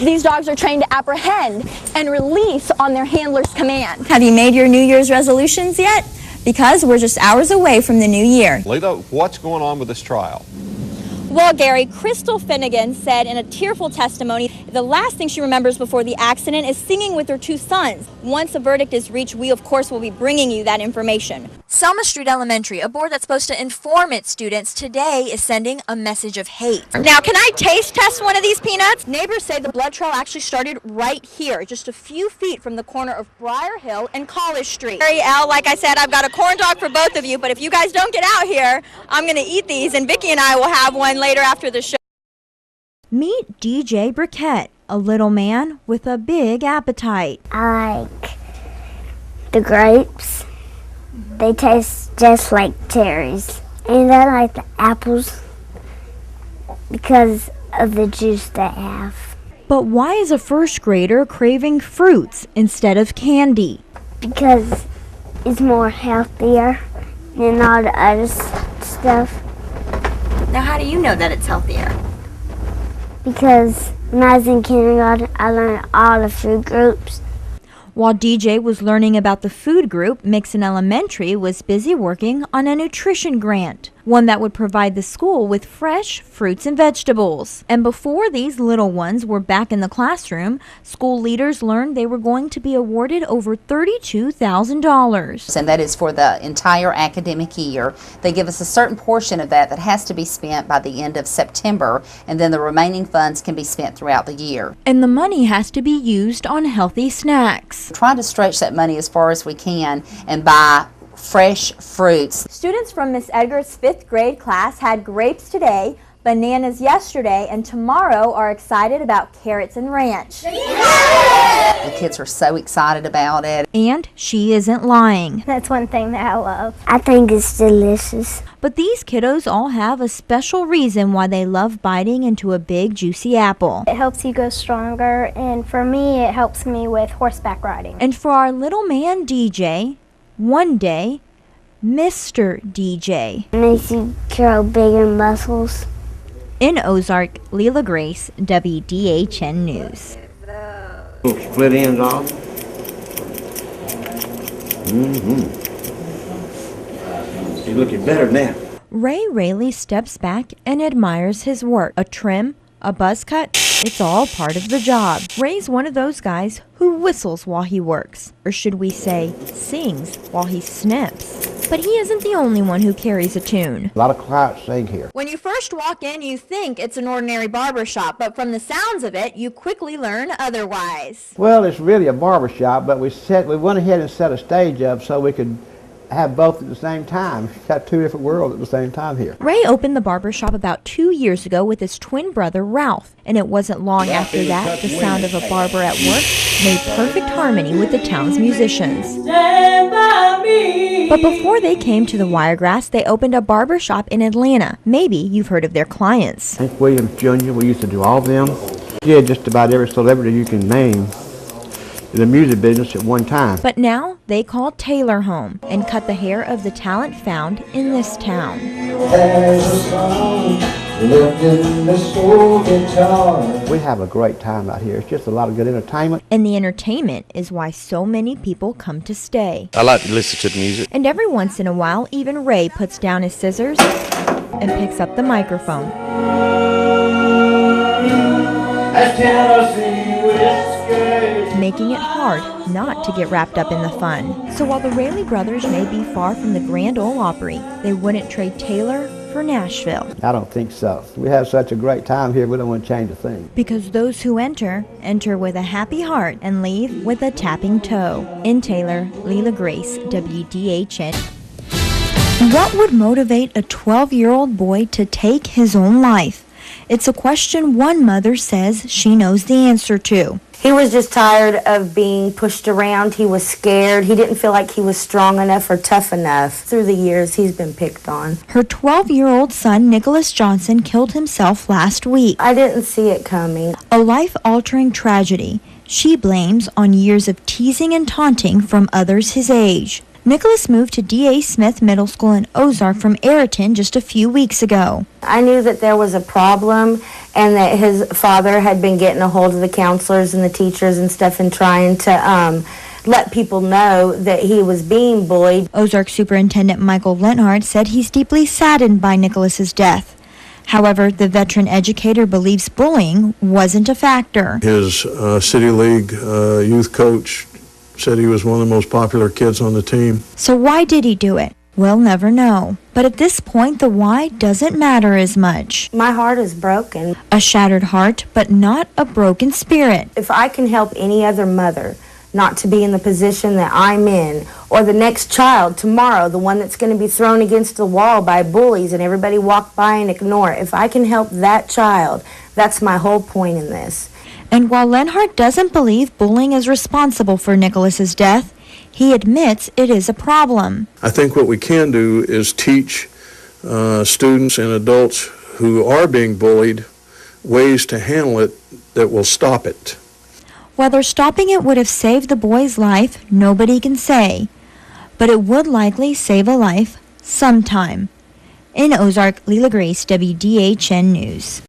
These dogs are trained to apprehend and release on their handler's command. Have you made your New Year's resolutions yet? Because we're just hours away from the new year. Lita, what's going on with this trial? Well, Gary, Crystal Finnegan said in a tearful testimony the last thing she remembers before the accident is singing with her two sons. Once a verdict is reached, we, of course, will be bringing you that information. Selma Street Elementary, a board that's supposed to inform its students, today is sending a message of hate. Now, can I taste test one of these peanuts? Neighbors say the blood trail actually started right here, just a few feet from the corner of Briar Hill and College Street. Gary, Al, like I said, I've got a corn dog for both of you, but if you guys don't get out here, I'm going to eat these, and Vicki and I will have one later after the show. Meet DJ Briquette, a little man with a big appetite. I like the grapes. They taste just like cherries. And I like the apples because of the juice they have. But why is a first grader craving fruits instead of candy? Because it's more healthier than all the other stuff. Now, how do you know that it's healthier? Because when I was in kindergarten, I learned all the food groups. While DJ was learning about the food group, Mixon Elementary was busy working on a nutrition grant, one that would provide the school with fresh fruits and vegetables. And before these little ones were back in the classroom, school leaders learned they were going to be awarded over $32,000. And that is for the entire academic year. They give us a certain portion of that has to be spent by the end of September, and then the remaining funds can be spent throughout the year. And the money has to be used on healthy snacks. We're trying to stretch that money as far as we can and buy fresh fruits. Students from Miss Edgar's 5th grade class had grapes today, bananas yesterday, and tomorrow are excited about carrots and ranch. The kids are so excited about it. And she isn't lying. That's one thing that I love. I think it's delicious. But these kiddos all have a special reason why they love biting into a big, juicy apple. It helps you go stronger, and for me, it helps me with horseback riding. And for our little man DJ, one day, Mr. DJ. It makes you grow bigger muscles. In Ozark, Leela Grace, WDHN News. Split ends off. You're looking better now. Ray Rayleigh steps back and admires his work. A trim, a buzz cut, it's all part of the job. Ray's one of those guys who whistles while he works. Or should we say, sings while he snips. But he isn't the only one who carries a tune. A lot of clients sing here. When you first walk in, you think it's an ordinary barber shop, but from the sounds of it, you quickly learn otherwise. Well, it's really a barber shop, but we went ahead and set a stage up so we could have both at the same time. We've got two different worlds at the same time here. Ray opened the barber shop about 2 years ago with his twin brother, Ralph. And it wasn't long after that, the sound of a barber at work made perfect harmony with the town's musicians. But before they came to the Wiregrass, they opened a barber shop in Atlanta. Maybe you've heard of their clients. Hank Williams Jr., we used to do all of them. Yeah, just about every celebrity you can name in the music business at one time. But now they call Taylor home and cut the hair of the talent found in this town. We have a great time out here. It's just a lot of good entertainment. And the entertainment is why so many people come to stay. I like to listen to the music. And every once in a while, even Ray puts down his scissors and picks up the microphone. Making it hard not to get wrapped up in the fun. So while the Rayleigh brothers may be far from the Grand Ole Opry, they wouldn't trade Taylor for Nashville. I don't think so. We have such a great time here, we don't want to change a thing. Because those who enter with a happy heart and leave with a tapping toe. In Taylor, Leela Grace, WDHN. What would motivate a 12-year-old boy to take his own life? It's a question one mother says she knows the answer to. He was just tired of being pushed around. He was scared. He didn't feel like he was strong enough or tough enough. Through the years, he's been picked on. Her 12-year-old son, Nicholas Johnson, killed himself last week. I didn't see it coming. A life-altering tragedy she blames on years of teasing and taunting from others his age. Nicholas moved to D.A. Smith Middle School in Ozark from Ayrton just a few weeks ago. I knew that there was a problem and that his father had been getting a hold of the counselors and the teachers and stuff and trying to let people know that he was being bullied. Ozark Superintendent Michael Lenhart said he's deeply saddened by Nicholas's death. However, the veteran educator believes bullying wasn't a factor. His City League youth coach said he was one of the most popular kids on the team. So why did he do it? We'll never know. But at this point, the why doesn't matter as much. My heart is broken. A shattered heart, but not a broken spirit. If I can help any other mother not to be in the position that I'm in, or the next child tomorrow, the one that's going to be thrown against the wall by bullies and everybody walk by and ignore it, if I can help that child, that's my whole point in this. And while Lenhart doesn't believe bullying is responsible for Nicholas's death, he admits it is a problem. I think what we can do is teach students and adults who are being bullied ways to handle it that will stop it. Whether stopping it would have saved the boy's life, nobody can say. But it would likely save a life sometime. In Ozark, Leela Grace, WDHN News.